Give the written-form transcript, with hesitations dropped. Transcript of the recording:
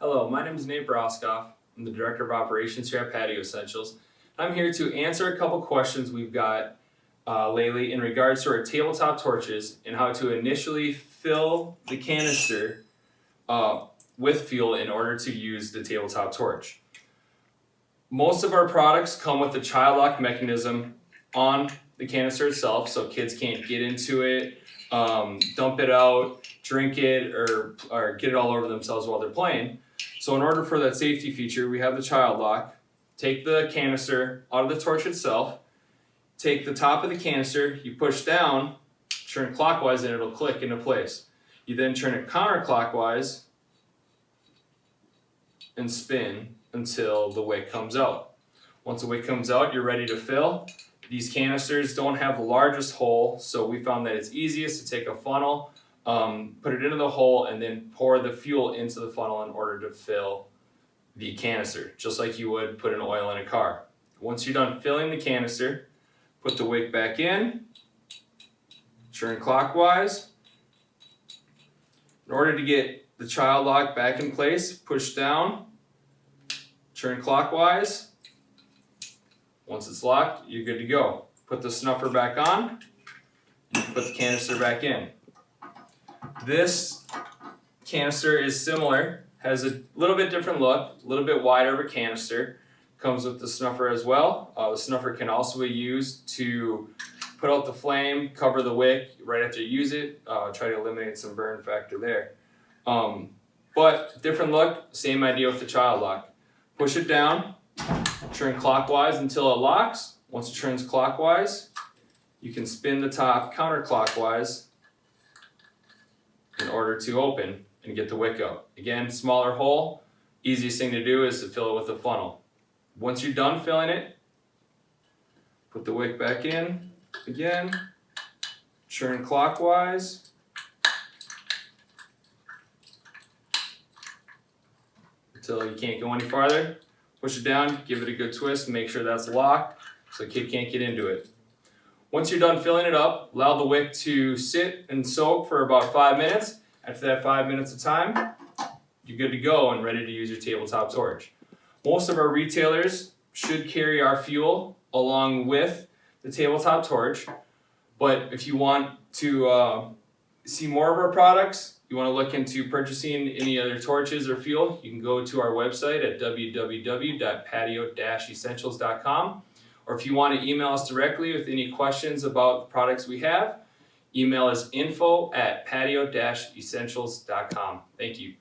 Hello, my name is Nate Broscoff. I'm the Director of Operations here at Patio Essentials. I'm here to answer a couple questions we've got lately in regards to our tabletop torches and how to initially fill the canister with fuel in order to use the tabletop torch. Most of our products come with a child lock mechanism on the canister itself, so kids can't get into it, dump it out, drink it, or get it all over themselves while they're playing. So in order for that safety feature, we have the child lock. Take the canister out of the torch itself, take the top of the canister, you push down, turn clockwise, and it'll click into place. You then turn it counterclockwise and spin until the wick comes out. Once the wick comes out, you're ready to fill. These canisters don't have the largest hole, so we found that it's easiest to take a funnel, put it into the hole, and then pour the fuel into the funnel in order to fill the canister, just like you would put an oil in a car. Once you're done filling the canister, put the wick back in, turn clockwise. In order to get the child lock back in place, push down, turn clockwise. Once it's locked, you're good to go. Put the snuffer back on, and put the canister back in. This canister is similar, has a little bit different look, a little bit wider of a canister. Comes with the snuffer as well. The snuffer can also be used to put out the flame, cover the wick right after you use it, try to eliminate some burn factor there. But different look, same idea with the child lock. Push it down, turn clockwise until it locks. Once it turns clockwise, you can spin the top counterclockwise in order to open and get the wick out. Again, smaller hole, easiest thing to do is to fill it with a funnel. Once you're done filling it, put the wick back in again, turn clockwise, until you can't go any farther. Push it down, give it a good twist, make sure that's locked so the kid can't get into it. Once you're done filling it up, allow the wick to sit and soak for about 5 minutes. After that 5 minutes of time, you're good to go and ready to use your tabletop torch. Most of our retailers should carry our fuel along with the tabletop torch, but if you want to see more of our products, you want to look into purchasing any other torches or fuel, you can go to our website at www.patio-essentials.com. Or if you want to email us directly with any questions about the products we have, email us info@patio-essentials.com. Thank you.